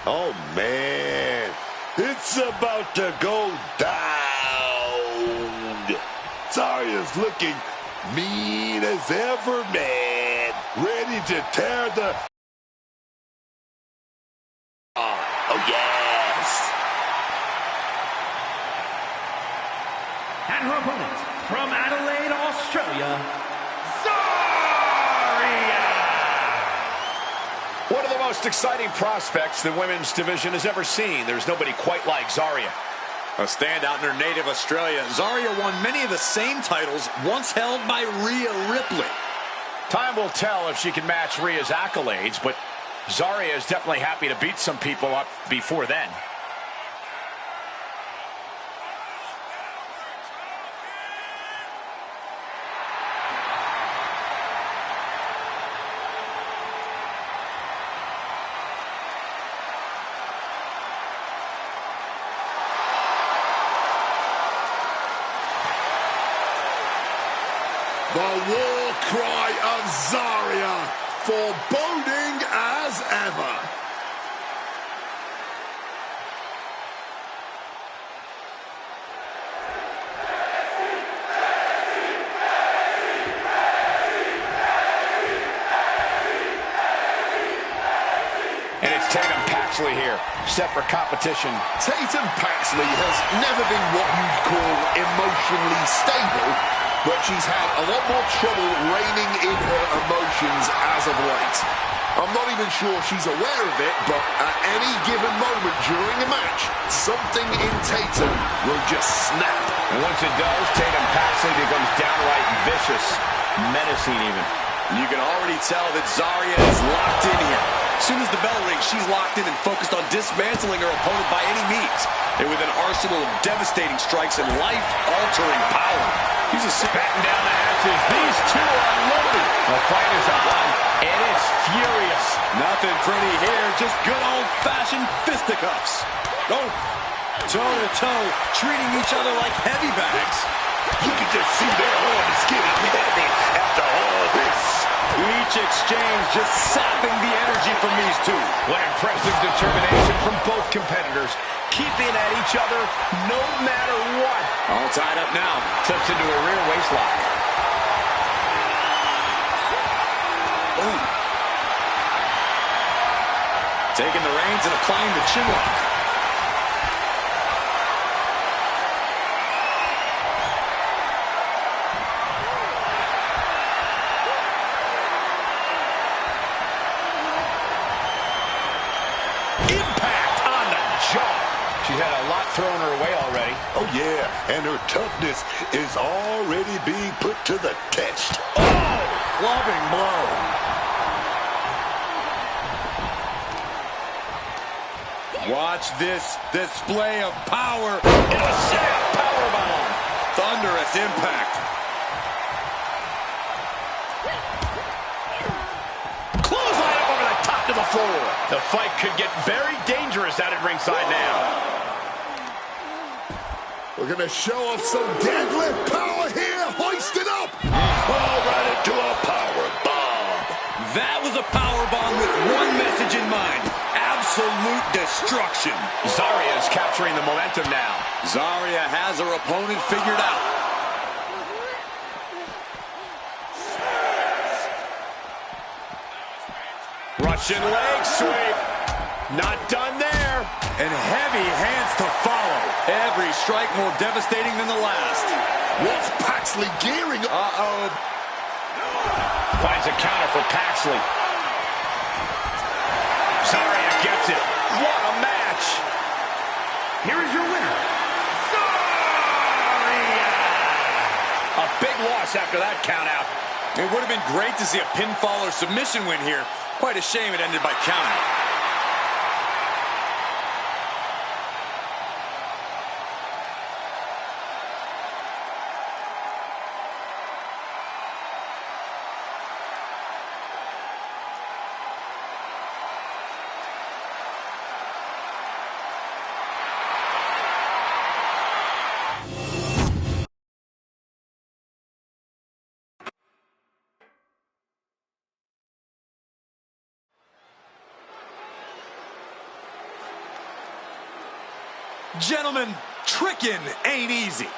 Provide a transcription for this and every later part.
Oh, man. It's about to go down. Zarya's looking mean as ever, man. Ready to tear the... Oh, yes. And her opponent from Adelaide, Australia, one of the most exciting prospects the women's division has ever seen. There's nobody quite like Zarya. A standout in her native Australia, Zarya won many of the same titles once held by Rhea Ripley. Time will tell if she can match Rhea's accolades, but Zarya is definitely happy to beat some people up before then. The war cry of Zarya, foreboding as ever. And it's Tatum Paxley here, set for competition. Tatum Paxley has never been what you'd call emotionally stable, but she's had a lot more trouble reining in her emotions as of late. I'm not even sure she's aware of it, but at any given moment during a match, something in Tatum will just snap. And once it does, Tatum Paxley becomes downright vicious, menacing even. You can already tell that Zarya is locked in here. As soon as the bell rings, she's locked in and focused on dismantling her opponent by any means. And with an arsenal of devastating strikes and life-altering power. He's just batting down the hatches. These two are loaded. The fight is on, and it's furious. Nothing pretty here, just good old-fashioned fisticuffs. Oh, toe-to-toe, treating each other like heavy bags. You can just see their arms getting heavy after all this. Each exchange just sapping the energy from these two. What impressive determination from both competitors, keeping at each other no matter what. All tied up now. Slips into a rear waistlock. Oh. Taking the reins and applying the chin lock. She's had a lot thrown her way already. Oh, yeah, and her toughness is already being put to the test. Oh, clubbing blow. Watch this display of power. And a snap powerbomb. Thunderous impact. Clothesline up over the top to the floor. The fight could get very dangerous out at ringside now. We're going to show off some deadlift power here. Hoisted up. Oh, right into a power bomb. That was a power bomb with one message in mind. Absolute destruction. Zarya is capturing the momentum now. Zarya has her opponent figured out. Russian leg sweep. Not done there. And heavy hands to follow. Every strike more devastating than the last. What's Paxley gearing? Uh-oh. Finds a counter for Paxley. Zarya gets it. What a match. Here is your winner, Zarya! A big loss after that count out. It would have been great to see a pinfall or submission win here. Quite a shame it ended by count out. Gentlemen, tricking ain't easy.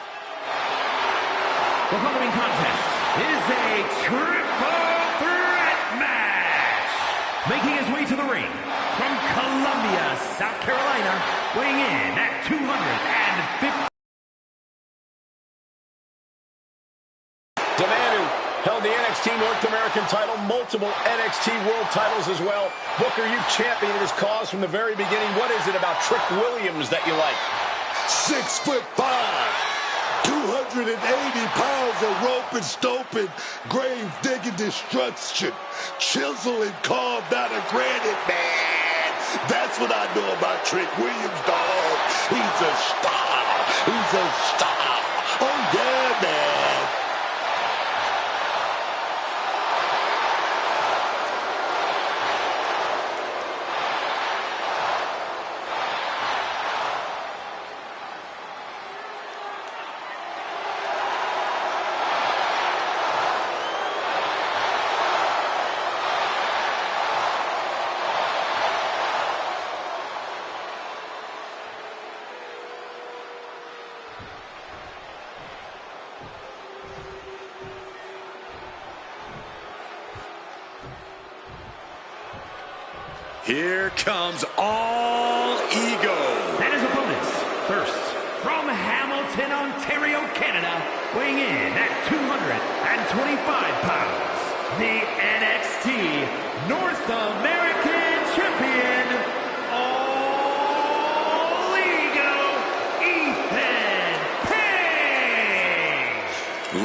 The following contest is a triple threat match. Making his way to the ring from Columbia, South Carolina, weighing in at 250. The man who held the NXT North American title, multiple NXT World titles as well. Booker, you championed his cause from the very beginning. What is it about Trick Williams that you like? 6'5", 280 pounds of rope and stoping, grave digging destruction, chiseling carved out of granite, man. That's what I know about Trick Williams, dog. He's a star. He's a star. Oh yeah, man. Here comes All Ego. And his opponents, first, from Hamilton, Ontario, Canada, weighing in at 225 pounds, the NXT North American Champion, All Ego, Ethan Page.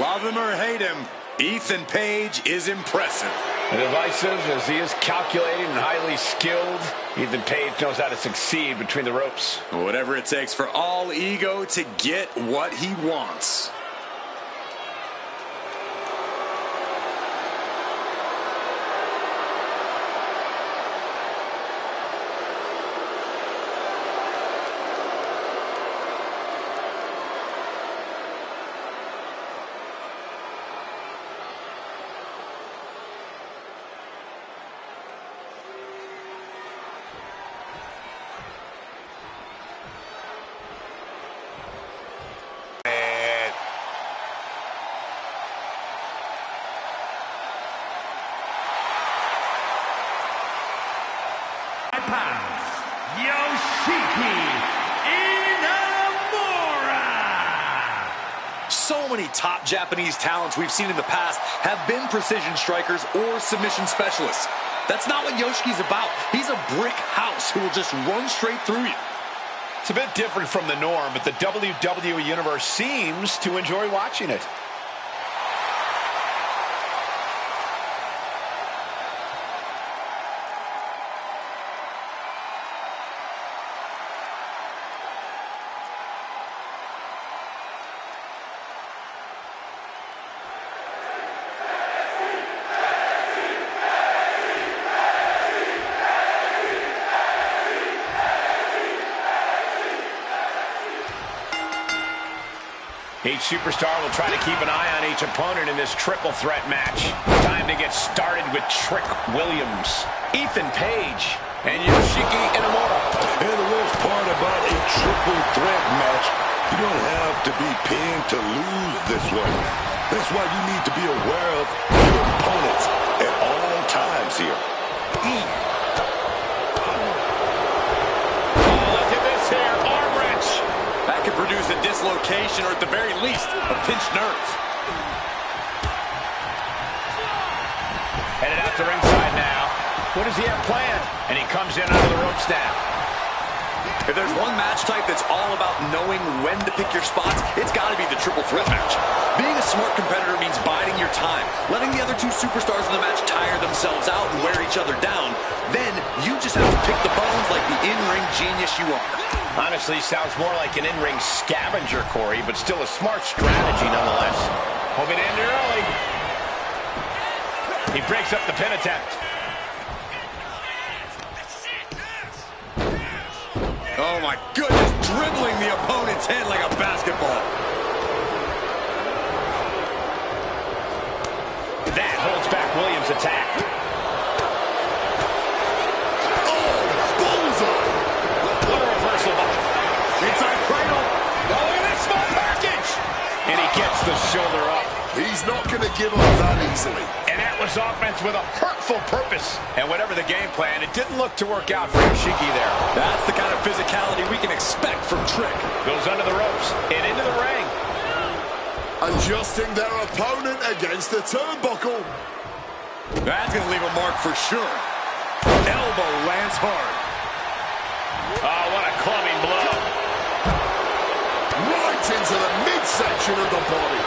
Love him or hate him, Ethan Page is impressive. And divisive as he is calculated and highly skilled, Ethan Page knows how to succeed between the ropes. Whatever it takes for All Ego to get what he wants. Pounds, Yoshiki Inamura. So many top Japanese talents we've seen in the past have been precision strikers or submission specialists. That's not what Yoshiki's about. He's a brick house who will just run straight through you. It's a bit different from the norm, but the WWE Universe seems to enjoy watching it. Each superstar will try to keep an eye on each opponent in this triple threat match. Time to get started with Trick Williams, Ethan Page, and Yoshiki Inamura. And the worst part about a triple threat match, you don't have to be pinned to lose this one. That's why you need to be aware of your opponents at all times here. Look at this here, arm wrench. That could produce a dislocation or at the very least, a pinched nerve. Headed out to ringside now. What does he have planned? And he comes in under the ropes now. If there's one match type that's all about knowing when to pick your spots, it's got to be the triple threat match. Being a smart competitor means biding your time, letting the other two superstars in the match tire themselves out and wear each other down. Then you just have to pick the bones like the in-ring genius you are. Honestly, sounds more like an in-ring scavenger, Corey, but still a smart strategy nonetheless. Hope it ended early. He breaks up the pin attempt. Oh my goodness, dribbling the opponent's head like a basketball. That holds back Williams' attack. Oh, bullseye! What a reversal. It's iconic. give up that easily. And that was offense with a hurtful purpose. And whatever the game plan, it didn't look to work out for Ishiki there. That's the kind of physicality we can expect from Trick. Goes under the ropes and into the ring. Adjusting their opponent against the turnbuckle. That's going to leave a mark for sure. Elbow lands hard. Oh, what a clubbing blow. Right into the midsection of the body.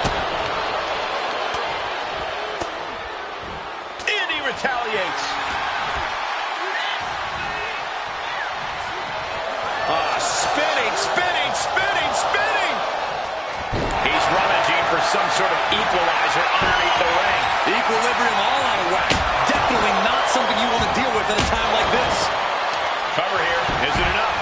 And he retaliates. Spinning, spinning, spinning, spinning. He's rummaging for some sort of equalizer underneath the ring. Equilibrium all out of whack. Definitely not something you want to deal with at a time like this. Cover here. Is it enough?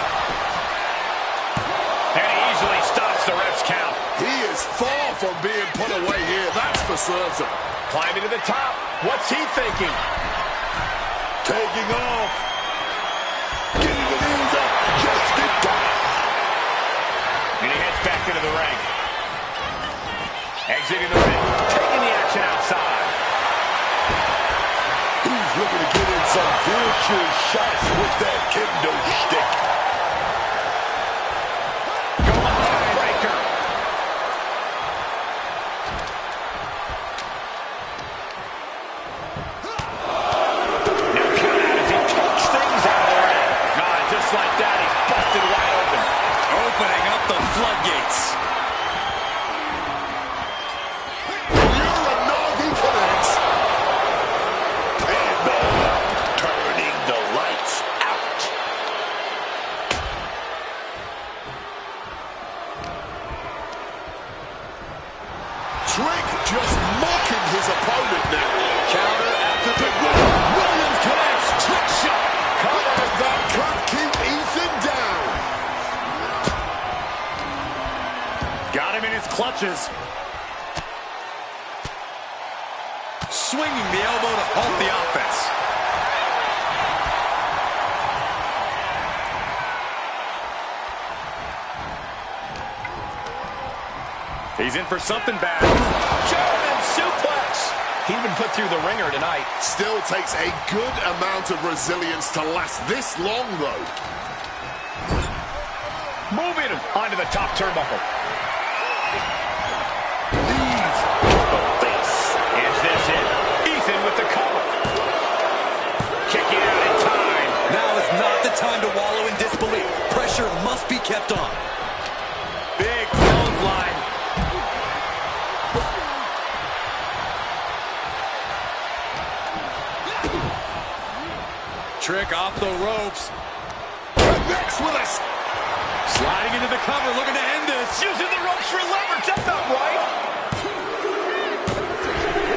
And he easily stops the ref's count. He is far from being put away here, that's for certain. Climbing to the top. What's he thinking? Taking off. Getting the knees up. Just in time. And he heads back into the ring. Exiting the ring. Taking the action outside. He's looking to get in some virtual shots with that kendo stick. Breaker. Now count out as he takes things out of the ring. Just like that, he's busted wide open. Opening up the floodgates. Uranagi connects. And turning the lights out. Trick just mocking his opponent now. Counter after the Williams connects. Trick shot. Cover that could keep Ethan down. Got him in his clutches. Swinging the elbow to halt the offense. He's in for something bad. German suplex. He's been put through the ringer tonight. Still takes a good amount of resilience to last this long, though. Moving him onto the top turnbuckle. Knees to the face. Is this it? Ethan with the cover. Kicking out in time. Now is not the time to wallow in disbelief. Pressure must be kept on. Big clothesline. Trick off the ropes. Connects with us. Sliding into the cover, looking to end this. Using the ropes for leverage. That's not right.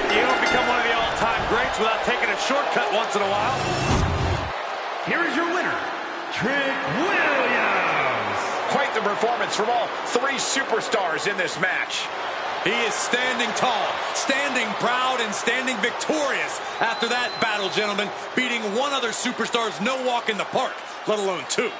You don't become one of the all-time greats without taking a shortcut once in a while. Here is your winner, Trick Williams. Quite the performance from all three superstars in this match. He is standing tall, standing proud, and standing victorious after that battle, gentlemen. Beating one other superstar's no walk in the park, let alone two.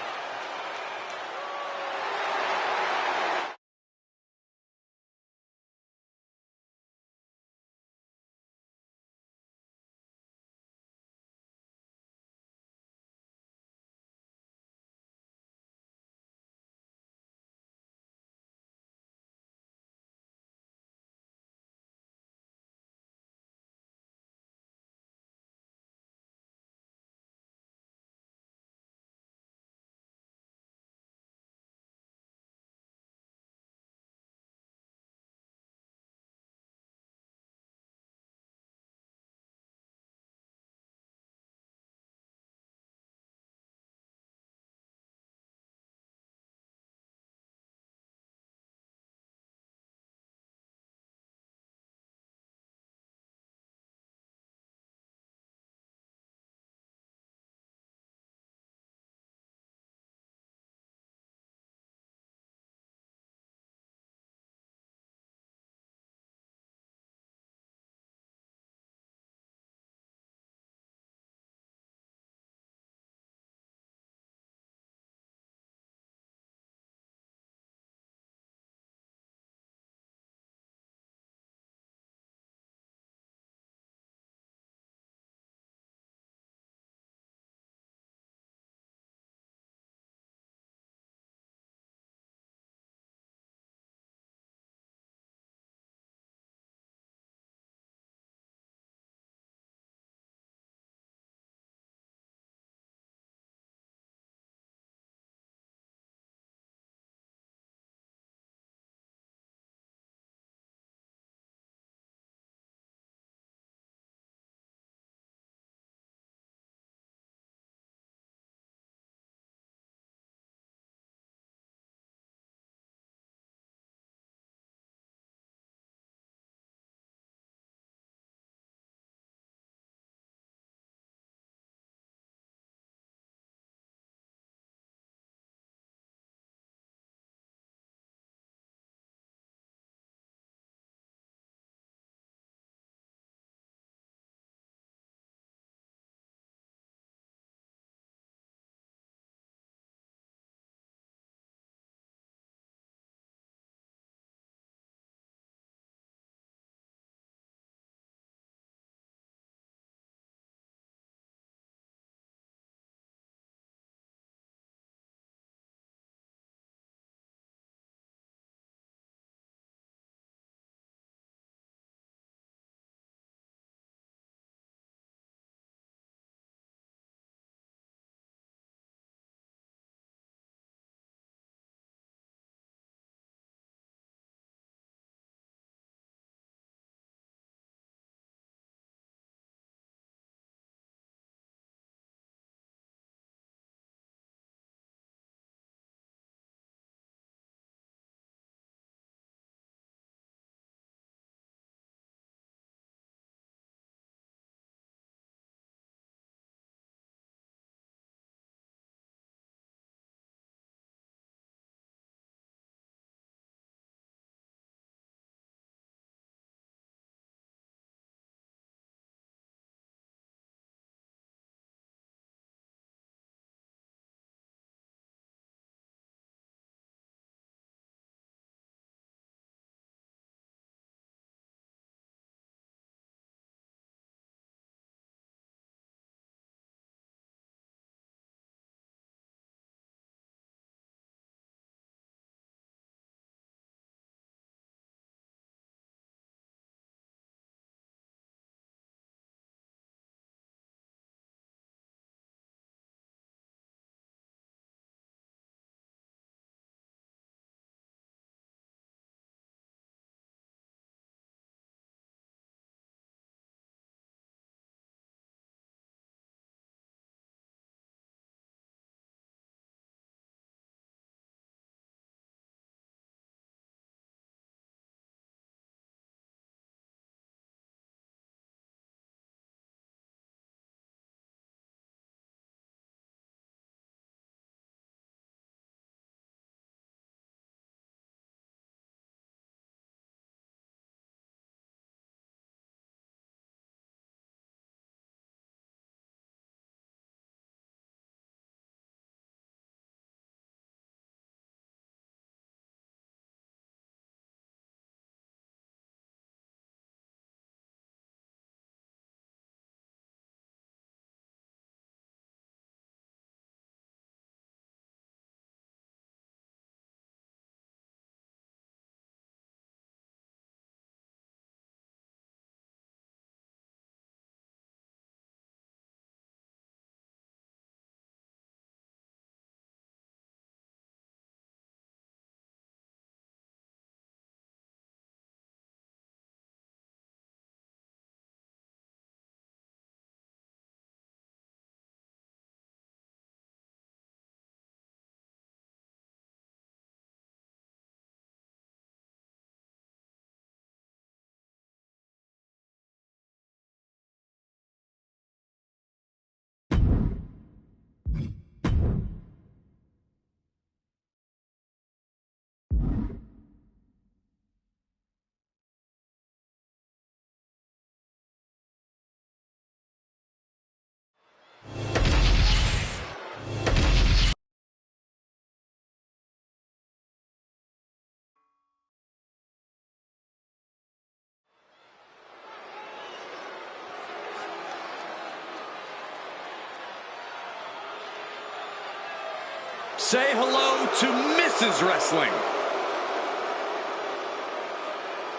Say hello to Mrs. Wrestling.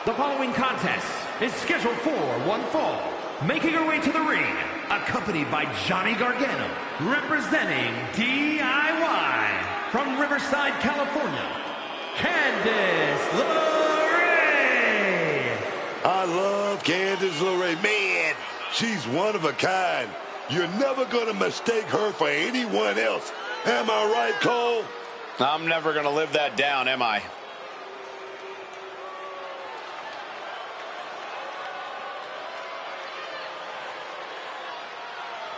The following contest is scheduled for one fall. Making her way to the ring, accompanied by Johnny Gargano, representing DIY from Riverside, California, Candice LeRae. I love Candice LeRae. Man, she's one of a kind. You're never going to mistake her for anyone else. Am I right, Cole? I'm never going to live that down, am I?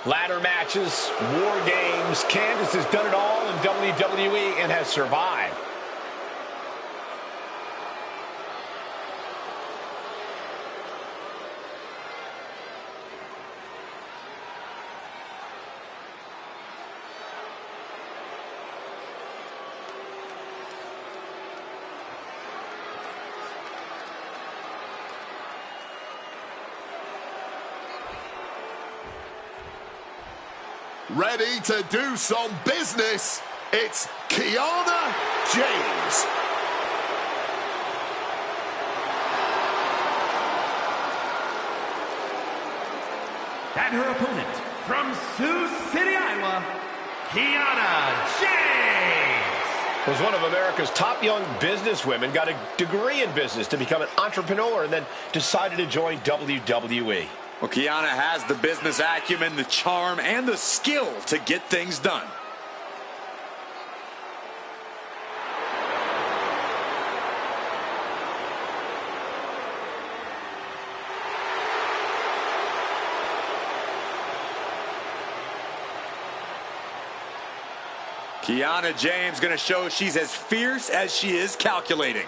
Ladder matches, war games. Candice has done it all in WWE and has survived. Ready to do some business, it's Kiana James. And her opponent, from Sioux City, Iowa, Kiana James. Was one of America's top young businesswomen, got a degree in business to become an entrepreneur, and then decided to join WWE. Well, Kiana has the business acumen, the charm, and the skill to get things done. Kiana James going to show she's as fierce as she is calculating.